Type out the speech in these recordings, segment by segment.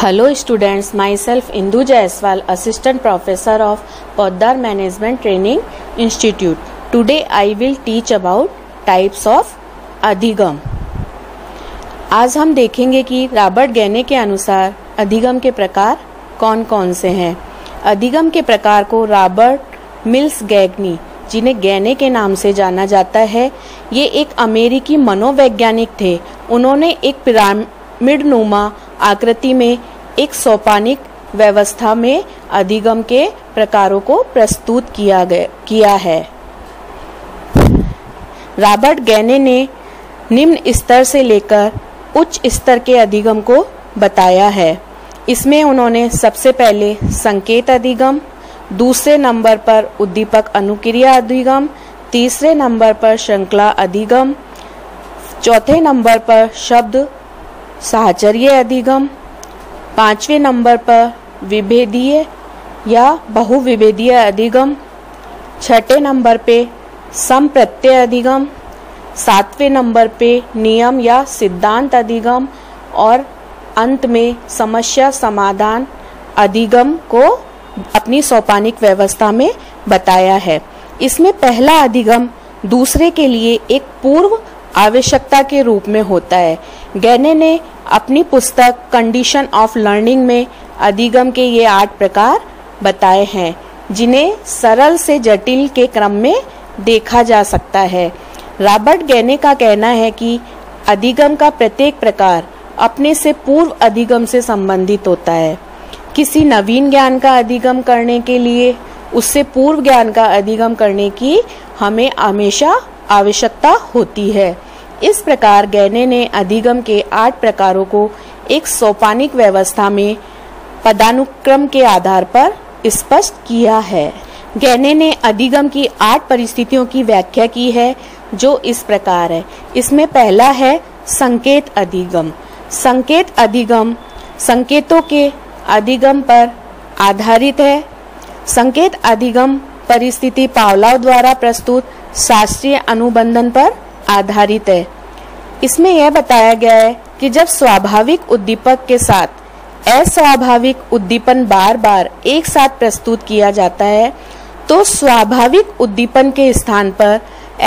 Hello students, myself Indu Jaiswal, Assistant Professor of Poddar Management Training Institute. Today I will teach about types of अधिगम। आज हम देखेंगे कि Robert गैने के अनुसार अधिगम के प्रकार कौन कौन से हैं। अधिगम के प्रकार को रॉबर्ट मिल्स गैगनी, जिन्हें गैने के नाम से जाना जाता है, ये एक अमेरिकी मनोवैज्ञानिक थे। उन्होंने एक पिरामिड नुमा आकृति में एक सोपानिक व्यवस्था में अधिगम के प्रकारों को प्रस्तुत किया है। रॉबर्ट गैने ने निम्न स्तर से लेकर उच्च स्तर के अधिगम को बताया है। इसमें उन्होंने सबसे पहले संकेत अधिगम, दूसरे नंबर पर उद्दीपक अनुक्रिया अधिगम, तीसरे नंबर पर श्रृंखला अधिगम, चौथे नंबर पर शब्द साहचर्य अधिगम, पांचवें नंबर पर विभेदीय या बहुविभेदीय अधिगम, छठे नंबर पे संप्रत्यय अधिगम, सातवें नंबर पे नियम या सिद्धांत अधिगम और अंत में समस्या समाधान अधिगम को अपनी सोपानिक व्यवस्था में बताया है। इसमें पहला अधिगम दूसरे के लिए एक पूर्व आवश्यकता के रूप में होता है। गैने ने अपनी पुस्तक कंडीशन ऑफ लर्निंग में अधिगम के ये 8 प्रकार बताए हैं, जिन्हें सरल से जटिल के क्रम में देखा जा सकता है। रॉबर्ट गैने का कहना है कि अधिगम का प्रत्येक प्रकार अपने से पूर्व अधिगम से संबंधित होता है। किसी नवीन ज्ञान का अधिगम करने के लिए उससे पूर्व ज्ञान का अधिगम करने की हमें हमेशा आवश्यकता होती है। इस प्रकार गैने ने अधिगम के 8 प्रकारों को एक सोपानिक व्यवस्था में पदानुक्रम के आधार पर स्पष्ट किया है। गैने ने अधिगम की 8 परिस्थितियों की व्याख्या की है, जो इस प्रकार है। इसमें पहला है संकेत अधिगम। संकेत अधिगम संकेतों के अधिगम पर आधारित है। संकेत अधिगम परिस्थिति पावलोव द्वारा प्रस्तुत शास्त्रीय अनुबंधन पर आधारित है। इसमें यह बताया गया है कि जब स्वाभाविक उद्दीपक के साथ अस्वाभाविक उद्दीपन बार बार एक साथ प्रस्तुत किया जाता है, तो स्वाभाविक उद्दीपन के स्थान पर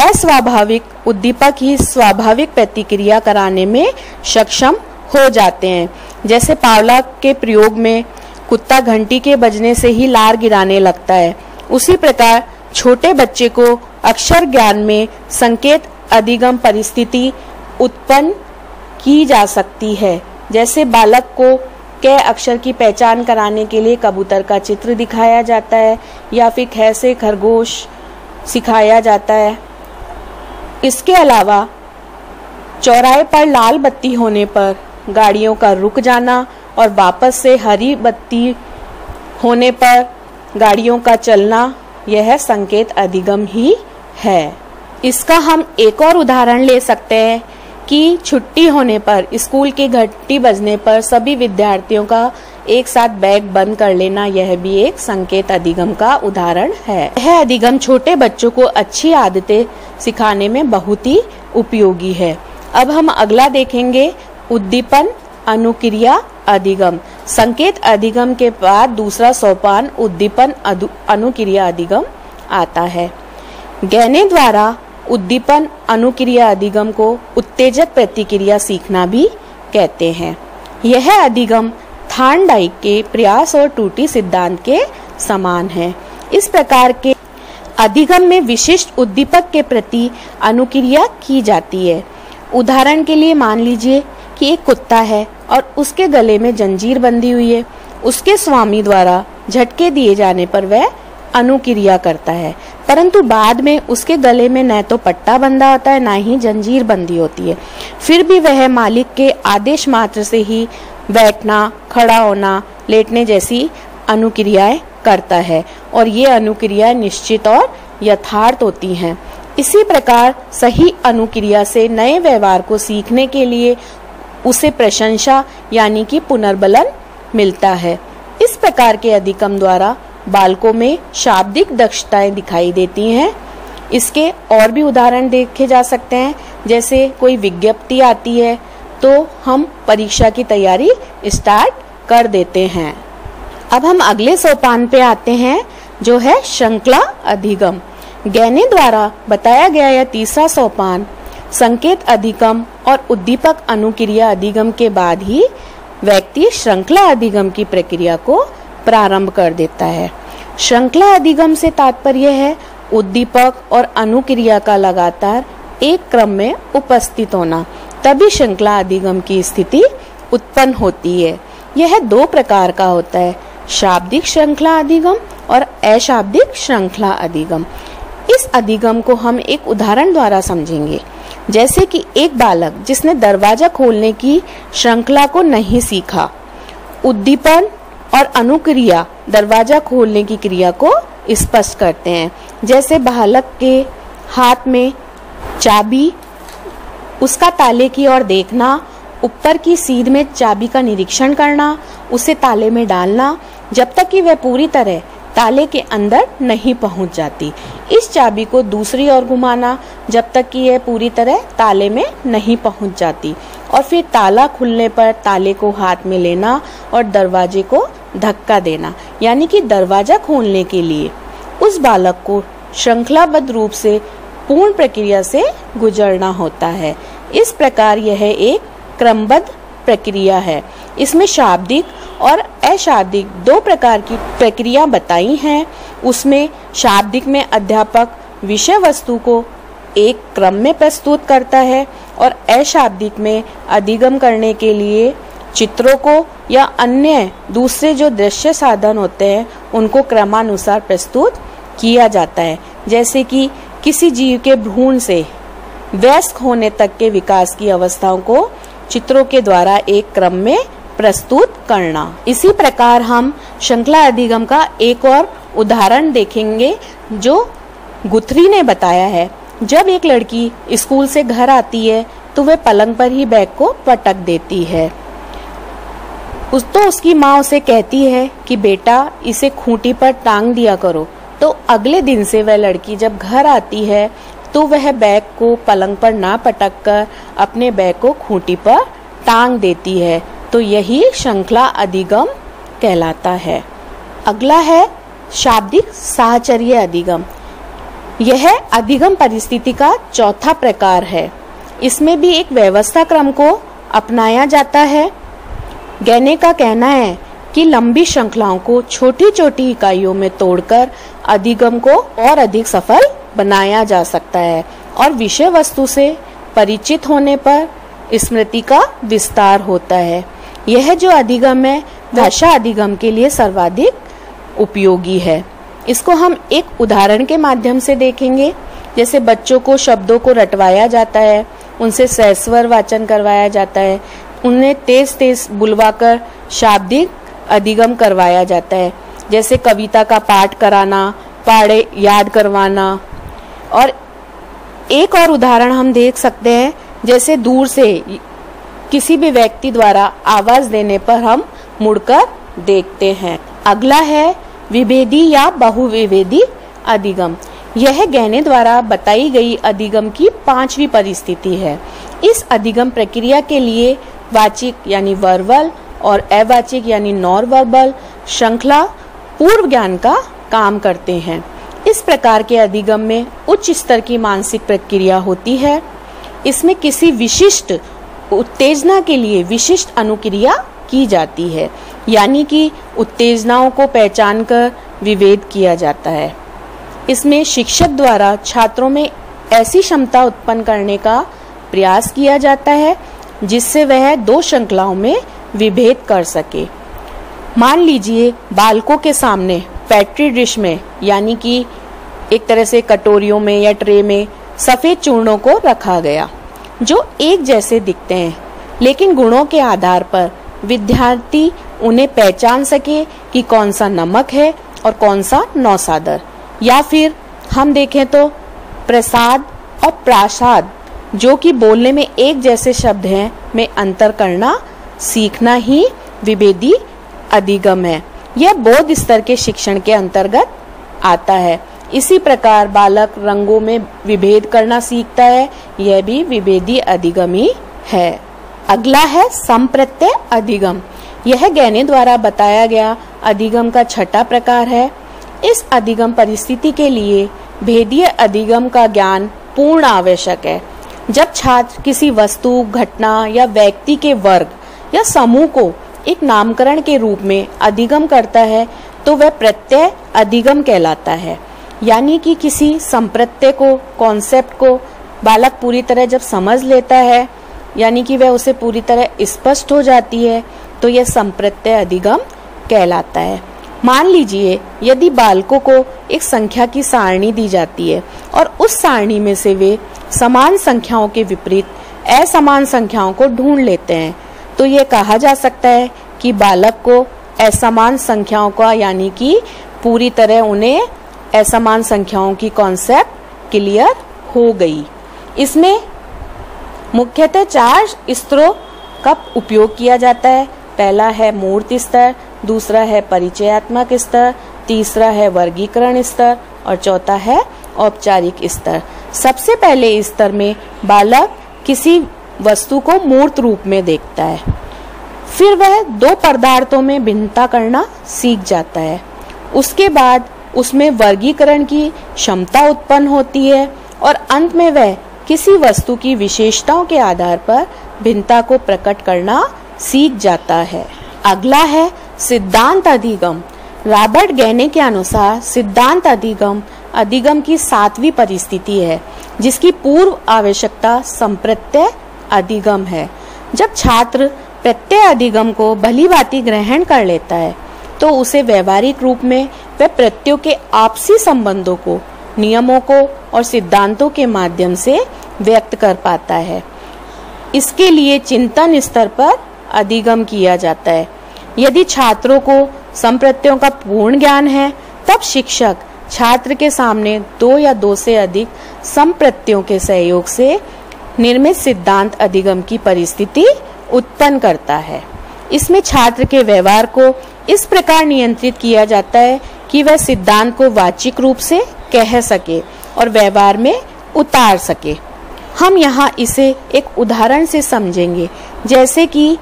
अस्वाभाविक उद्दीपक ही स्वाभाविक प्रतिक्रिया कराने में सक्षम हो जाते हैं। जैसे पावलोव के प्रयोग में कुत्ता घंटी के बजने से ही लार गिराने लगता है, उसी प्रकार छोटे बच्चे को अक्षर ज्ञान में संकेत अधिगम परिस्थिति उत्पन्न की जा सकती है। जैसे बालक को क अक्षर की पहचान कराने के लिए कबूतर का चित्र दिखाया जाता है या फिर ख से खरगोश सिखाया जाता है। इसके अलावा चौराहे पर लाल बत्ती होने पर गाड़ियों का रुक जाना और वापस से हरी बत्ती होने पर गाड़ियों का चलना, यह संकेत अधिगम ही है। इसका हम एक और उदाहरण ले सकते हैं कि छुट्टी होने पर स्कूल की घंटी बजने पर सभी विद्यार्थियों का एक साथ बैग बंद कर लेना, यह भी एक संकेत अधिगम का उदाहरण है। यह अधिगम छोटे बच्चों को अच्छी आदतें सिखाने में बहुत ही उपयोगी है। अब हम अगला देखेंगे उद्दीपन अनुक्रिया अधिगम। संकेत अधिगम के बाद दूसरा सोपान उद्दीपन अनुक्रिया अधिगम आता है। गैने द्वारा उद्दीपन अनुक्रिया अधिगम को उत्तेजक प्रतिक्रिया सीखना भी कहते हैं। यह अधिगम थार्नडाइक के प्रयास और त्रुटि सिद्धांत के समान है। इस प्रकार के अधिगम में विशिष्ट उद्दीपक के प्रति अनुक्रिया की जाती है। उदाहरण के लिए मान लीजिए कि एक कुत्ता है और उसके गले में जंजीर बंधी हुई है। उसके स्वामी द्वारा झटके दिए जाने पर वह अनुक्रिया करता है, परंतु बाद में उसके गले में न तो पट्टा बंधा होता है, न ही जंजीर बंधी होती है। फिर भी वह मालिक के आदेश मात्र से ही बैठना, खड़ा होना, लेटने जैसी अनुक्रियाएं करता है और ये अनुक्रियाएं निश्चित और यथार्थ होती हैं। इसी प्रकार सही अनुक्रिया से नए व्यवहार को सीखने के लिए उसे प्रशंसा यानी कि पुनर्बलन मिलता है। इस प्रकार के अधिगम द्वारा बालकों में शाब्दिक दक्षताएं दिखाई देती हैं। इसके और भी उदाहरण देखे जा सकते हैं। जैसे कोई विज्ञप्ति आती है तो हम परीक्षा की तैयारी स्टार्ट कर देते हैं। अब हम अगले सोपान पे आते हैं, जो है श्रृंखला अधिगम। गैने द्वारा बताया गया यह तीसरा सोपान संकेत अधिगम और उद्दीपक अनुक्रिया अधिगम के बाद ही व्यक्ति श्रृंखला अधिगम की प्रक्रिया को प्रारंभ कर देता है। श्रृंखला अधिगम से तात्पर्य है उद्दीपक और अनुक्रिया का लगातार एक क्रम में उपस्थित होना, तभी श्रृंखला अधिगम की स्थिति उत्पन्न होती है। यह दो प्रकार का होता है, शाब्दिक श्रृंखला अधिगम और अशाब्दिक श्रृंखला अधिगम। इस अधिगम को हम एक उदाहरण द्वारा समझेंगे, जैसे कि एक बालक जिसने दरवाजा खोलने की श्रृंखला को नहीं सीखा। उद्दीपन और अनुक्रिया दरवाजा खोलने की क्रिया को स्पष्ट करते हैं, जैसे बालक के हाथ में चाबी, उसका ताले की ओर देखना, ऊपर की सीध में चाबी का निरीक्षण करना, उसे ताले में डालना जब तक कि वह पूरी तरह ताले के अंदर नहीं पहुंच जाती। इस चाबी को दूसरी ओर घुमाना जब तक कि यह पूरी तरह ताले में नहीं पहुंच जाती, और फिर ताला खुलने पर ताले को हाथ में लेना और दरवाजे को धक्का देना, यानी कि दरवाजा खोलने के लिए उस बालक को श्रृंखलाबद्ध रूप से पूर्ण प्रक्रिया से गुजरना होता है। इस प्रकार यह एक क्रमबद्ध प्रक्रिया है। इसमें शाब्दिक और अशाब्दिक दो प्रकार की प्रक्रिया बताई हैं। उसमें शाब्दिक में अध्यापक विषय वस्तु को एक क्रम में प्रस्तुत करता है और अशाब्दिक में अधिगम करने के लिए चित्रों को या अन्य दूसरे जो दृश्य साधन होते हैं उनको क्रमानुसार प्रस्तुत किया जाता है, जैसे कि किसी जीव के भ्रूण से वयस्क होने तक के विकास की अवस्थाओं को चित्रों के द्वारा एक क्रम में प्रस्तुत करना। इसी प्रकार हम श्रृंखला अधिगम का एक और उदाहरण देखेंगे जो गुथरी ने बताया है। जब एक लड़की स्कूल से घर आती है तो वह पलंग पर ही बैग को पटक देती है। उसकी माँ उसे कहती है कि बेटा इसे खूंटी पर टांग दिया करो। तो अगले दिन से वह लड़की जब घर आती है तो वह बैग को पलंग पर ना पटक कर अपने बैग को खूंटी पर टांग देती है। तो यही श्रृंखला अधिगम कहलाता है। अगला है शाब्दिक साहचर्य अधिगम। यह अधिगम परिस्थिति का चौथा प्रकार है। इसमें भी एक व्यवस्था क्रम को अपनाया जाता है। गैने का कहना है कि लंबी श्रृंखलाओं को छोटी छोटी इकाइयों में तोड़कर अधिगम को और अधिक सफल बनाया जा सकता है और विषय वस्तु से परिचित होने पर स्मृति का विस्तार होता है। यह जो अधिगम है भाषा अधिगम के लिए सर्वाधिक उपयोगी है। इसको हम एक उदाहरण के माध्यम से देखेंगे। जैसे बच्चों को शब्दों को रटवाया जाता है, उनसे सहस्वर वाचन करवाया जाता है, उन्हें तेज तेज बुलवाकर शाब्दिक अधिगम करवाया जाता है। जैसे कविता का पाठ कराना, पाढ़े याद करवाना। और एक और उदाहरण हम देख सकते हैं, जैसे दूर से किसी भी व्यक्ति द्वारा आवाज देने पर हम मुड़कर देखते हैं। अगला है विभेदी या बहुविभेदी अधिगम। यह गैने द्वारा बताई गई अधिगम की पांचवी परिस्थिति है। इस अधिगम प्रक्रिया के लिए वाचिक यानी वर्बल और अवाचिक यानी नॉन वर्बल श्रृंखला पूर्व ज्ञान का काम करते हैं। इस प्रकार के अधिगम में उच्च स्तर की मानसिक प्रक्रिया होती है। इसमें किसी विशिष्ट उत्तेजना के लिए विशिष्ट अनुक्रिया की जाती है, यानी कि उत्तेजनाओं को पहचान कर विभेद किया जाता है। इसमें शिक्षक द्वारा छात्रों में ऐसी क्षमता उत्पन्न करने का प्रयास किया जाता है जिससे वह दो श्रृंखलाओं में विभेद कर सके। मान लीजिए बालकों के सामने पेट्री डिश में, यानी कि एक तरह से कटोरियों में या ट्रे में सफेद चूर्णों को रखा गया जो एक जैसे दिखते हैं, लेकिन गुणों के आधार पर विद्यार्थी उन्हें पहचान सके कि कौन सा नमक है और कौन सा नौसादर। या फिर हम देखें तो प्रसाद और प्रासाद जो कि बोलने में एक जैसे शब्द हैं में अंतर करना सीखना ही विभेदी अधिगम है। यह बौद्ध स्तर के शिक्षण के अंतर्गत आता है। इसी प्रकार बालक रंगों में विभेद करना सीखता है, यह भी विभेदी अधिगम ही है। अगला है संप्रत्यय अधिगम। यह गहने द्वारा बताया गया अधिगम का छठा प्रकार है। इस अधिगम परिस्थिति के लिए भेदीय अधिगम का ज्ञान पूर्ण आवश्यक है। जब छात्र किसी वस्तु, घटना या व्यक्ति के वर्ग या समूह को एक नामकरण के रूप में अधिगम करता है तो वह प्रत्यय अधिगम कहलाता है। यानी कि किसी संप्रत्यय को, कॉन्सेप्ट को बालक पूरी तरह जब समझ लेता है, यानी कि वह उसे पूरी तरह स्पष्ट हो जाती है, तो यह संप्रत्यय अधिगम कहलाता है। मान लीजिए यदि बालकों को एक संख्या की सारणी दी जाती है और उस सारणी में से वे समान संख्याओं के विपरीत असमान संख्याओं को ढूंढ लेते हैं, तो यह कहा जा सकता है कि बालक को असमान संख्याओं का, यानी कि पूरी तरह उन्हें असमान संख्याओं की कॉन्सेप्ट क्लियर हो गई। इसमें मुख्यतः 4 स्तरों का उपयोग किया जाता है। पहला है मूर्त स्तर, दूसरा है परिचयात्मक स्तर, तीसरा है वर्गीकरण स्तर और चौथा है औपचारिक स्तर। सबसे पहले स्तर में बालक किसी वस्तु को मूर्त रूप में देखता है, फिर वह 2 पदार्थों में भिन्नता करना सीख जाता है। उसके बाद उसमें वर्गीकरण की क्षमता उत्पन्न होती है और अंत में वह किसी वस्तु की विशेषताओं के आधार पर भिन्नता को प्रकट करना सीख जाता है। अगला है सिद्धांत अधिगम। रॉबर्ट गहने के अनुसार सिद्धांत अधिगम अधिगम की 7वीं परिस्थिति है, जिसकी पूर्व आवश्यकता संप्रत्यय अधिगम है। जब छात्र प्रत्यय अधिगम को भलीभांति ग्रहण कर लेता है तो उसे व्यवहारिक रूप में वह प्रत्ययों के आपसी संबंधों को, नियमों को और सिद्धांतों के माध्यम से व्यक्त कर पाता है। इसके लिए चिंतन स्तर पर अधिगम किया जाता है। यदि छात्रों को संप्रत्ययों का पूर्ण ज्ञान है, तब शिक्षक छात्र के सामने 2 या 2 से अधिक संप्रत्ययों के सहयोग से निर्मित सिद्धांत अधिगम की परिस्थिति उत्पन्न करता है। इसमें छात्र के व्यवहार को इस प्रकार नियंत्रित किया जाता है कि वह सिद्धांत को वाचिक रूप से कह सके और व्यवहार में उतार सके। हम यहाँ इसे एक उदाहरण से समझेंगे, जैसे कि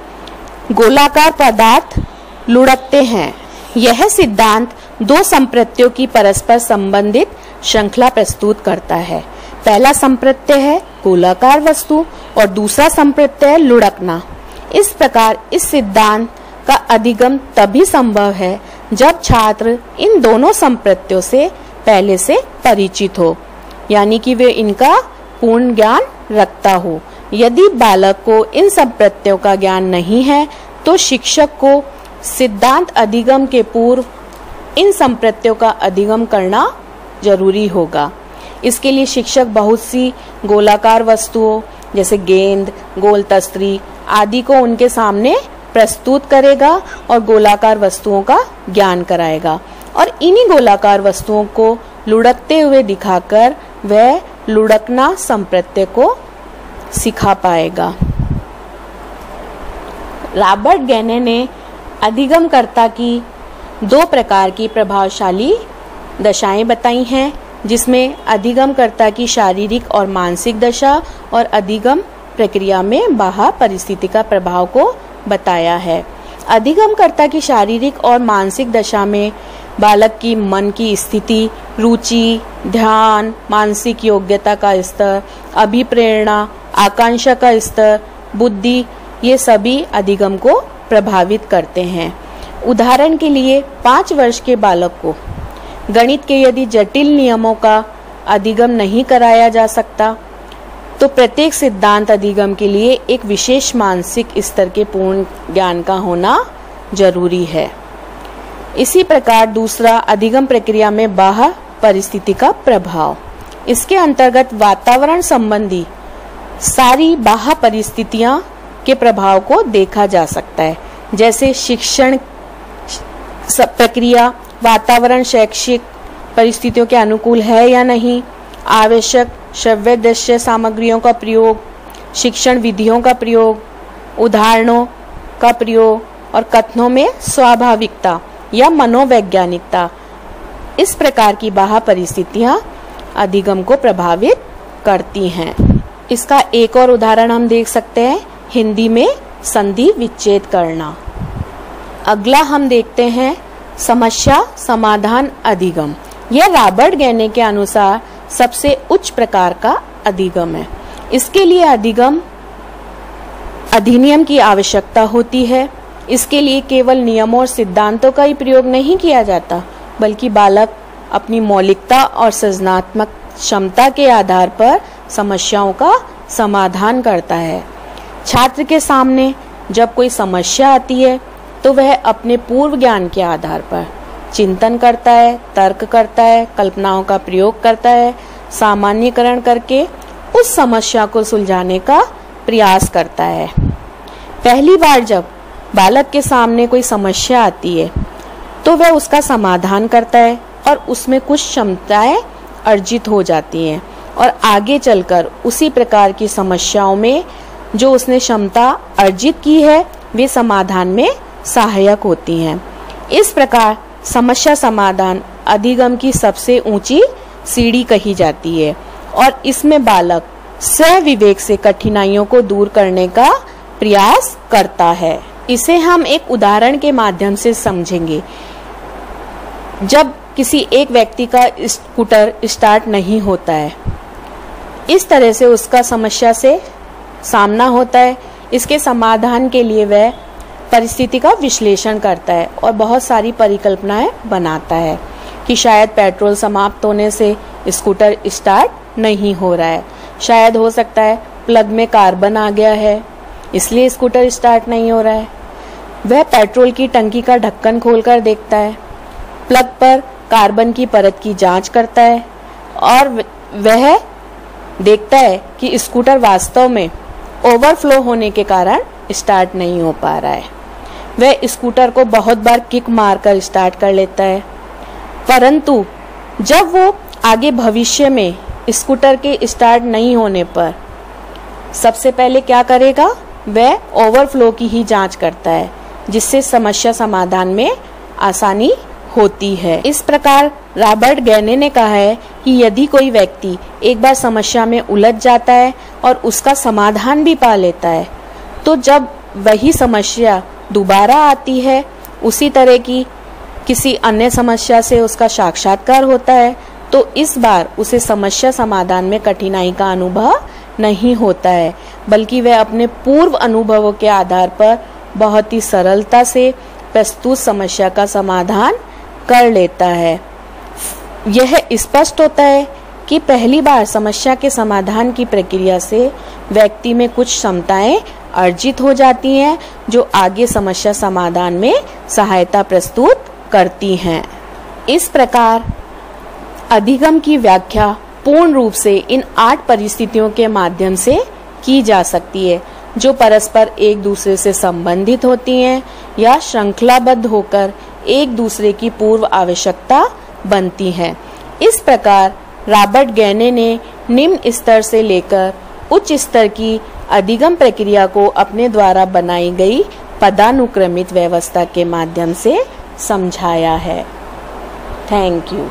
गोलाकार पदार्थ लुढ़कते हैं। यह सिद्धांत 2 संप्रत्ययों की परस्पर संबंधित श्रृंखला प्रस्तुत करता है। पहला संप्रत्यय है गोलाकार वस्तु और दूसरा संप्रत्यय है लुढ़कना। इस प्रकार इस सिद्धांत का अधिगम तभी संभव है जब छात्र इन दोनों संप्रत्ययों से पहले से परिचित हो, यानी कि वे इनका पूर्ण ज्ञान रखता हो। यदि बालक को इन संप्रत्ययों का ज्ञान नहीं है तो शिक्षक को सिद्धांत अधिगम के पूर्व इन संप्रत्ययों का अधिगम करना जरूरी होगा। इसके लिए शिक्षक बहुत सी गोलाकार वस्तुओं जैसे गेंद, गोल तस्तरी आदि को उनके सामने प्रस्तुत करेगा और गोलाकार वस्तुओं का ज्ञान कराएगा और इन्हीं गोलाकार वस्तुओं को लुढ़कते हुए दिखाकर वह लुढ़कना संप्रत्यय को सिखा पाएगा। रॉबर्ट गहने ने अधिगमकर्ता की 2 प्रकार की प्रभावशाली दशाएं बताई हैं, जिसमें अधिगमकर्ता की शारीरिक और मानसिक दशा और अधिगम प्रक्रिया में बाह्य परिस्थिति का प्रभाव को बताया है। अधिगमकर्ता की शारीरिक और मानसिक दशा में बालक की मन की स्थिति, रुचि, ध्यान, मानसिक योग्यता का स्तर, अभिप्रेरणा, आकांक्षा का स्तर, बुद्धि, ये सभी अधिगम को प्रभावित करते हैं। उदाहरण के लिए 5 वर्ष के बालक को गणित के यदि जटिल नियमों का अधिगम नहीं कराया जा सकता तो प्रत्येक सिद्धांत अधिगम के लिए एक विशेष मानसिक स्तर के पूर्ण ज्ञान का होना जरूरी है। इसी प्रकार दूसरा अधिगम प्रक्रिया में बाह्य परिस्थिति का प्रभाव। इसके अंतर्गत वातावरण संबंधी सारी बाह्य परिस्थितियां के प्रभाव को देखा जा सकता है, जैसे शिक्षण प्रक्रिया, वातावरण शैक्षिक परिस्थितियों के अनुकूल है या नहीं, आवश्यक श्रव्य दृश्य सामग्रियों का प्रयोग, शिक्षण विधियों का प्रयोग, उदाहरणों का प्रयोग और कथनों में स्वाभाविकता या मनोवैज्ञानिकता। इस प्रकार की बाह्य परिस्थितियां अधिगम को प्रभावित करती हैं। इसका एक और उदाहरण हम देख सकते हैं, हिंदी में संधि विच्छेद करना। अगला हम देखते हैं समस्या समाधान अधिगम। यह रॉबर्ट गैने के अनुसार सबसे उच्च प्रकार का अधिगम है। इसके लिए अधिगम अधिनियम की आवश्यकता होती है। इसके लिए केवल नियमों और सिद्धांतों का ही प्रयोग नहीं किया जाता, बल्कि बालक अपनी मौलिकता और सृजनात्मक क्षमता के आधार पर समस्याओं का समाधान करता है। छात्र के सामने जब कोई समस्या आती है तो वह अपने पूर्व ज्ञान के आधार पर चिंतन करता है, तर्क करता है, कल्पनाओं का प्रयोग करता है, सामान्यीकरण करके उस समस्या को सुलझाने का प्रयास करता है। पहली बार जब बालक के सामने कोई समस्या आती है तो वह उसका समाधान करता है और उसमें कुछ क्षमताएं अर्जित हो जाती हैं और आगे चलकर उसी प्रकार की समस्याओं में जो उसने क्षमता अर्जित की है वे समाधान में सहायक होती हैं। इस प्रकार समस्या समाधान अधिगम की सबसे ऊंची सीढ़ी कही जाती है और इसमें बालक स्वविवेक से कठिनाइयों को दूर करने का प्रयास करता है। इसे हम एक उदाहरण के माध्यम से समझेंगे। जब किसी एक व्यक्ति का स्कूटर स्टार्ट नहीं होता है, इस तरह से उसका समस्या से सामना होता है। इसके समाधान के लिए वह परिस्थिति का विश्लेषण करता है और बहुत सारी परिकल्पनाएं बनाता है कि शायद पेट्रोल समाप्त होने से स्कूटर स्टार्ट नहीं हो रहा है, शायद हो सकता है प्लग में कार्बन आ गया है इसलिए स्कूटर स्टार्ट नहीं हो रहा है। वह पेट्रोल की टंकी का ढक्कन खोलकर देखता है, प्लग पर कार्बन की परत की जांच करता है और वह देखता है कि स्कूटर वास्तव में ओवरफ्लो होने के कारण स्टार्ट नहीं हो पा रहा है। वह स्कूटर को बहुत बार किक मारकर स्टार्ट कर लेता है, परंतु जब वो आगे भविष्य में स्कूटर के स्टार्ट नहीं होने पर सबसे पहले क्या करेगा, वह ओवरफ्लो की ही जांच करता है, जिससे समस्या समाधान में आसानी होती है। इस प्रकार रॉबर्ट गैने ने कहा है कि यदि कोई व्यक्ति एक बार समस्या में उलझ जाता है और उसका समाधान भी पा लेता है, तो जब वही समस्या दोबारा आती है, उसी तरह की किसी अन्य समस्या से उसका साक्षात्कार होता है, तो इस बार उसे समस्या समाधान में कठिनाई का अनुभव नहीं होता है, बल्कि वह अपने पूर्व अनुभवों के आधार पर बहुत ही सरलता से प्रस्तुत समस्या का समाधान कर लेता है। यह स्पष्ट होता है कि पहली बार समस्या के समाधान की प्रक्रिया से व्यक्ति में कुछ क्षमताएं अर्जित हो जाती हैं जो आगे समस्या समाधान में सहायता प्रस्तुत करती हैं। इस प्रकार अधिगम की व्याख्या पूर्ण रूप से इन 8 परिस्थितियों के माध्यम से की जा सकती है, जो परस्पर एक दूसरे से संबंधित होती हैं या श्रृंखलाबद्ध होकर एक दूसरे की पूर्व आवश्यकता बनती हैं। इस प्रकार रॉबर्ट गैने ने निम्न स्तर से लेकर उच्च स्तर की अधिगम प्रक्रिया को अपने द्वारा बनाई गई पदानुक्रमित व्यवस्था के माध्यम से समझाया है। Thank you.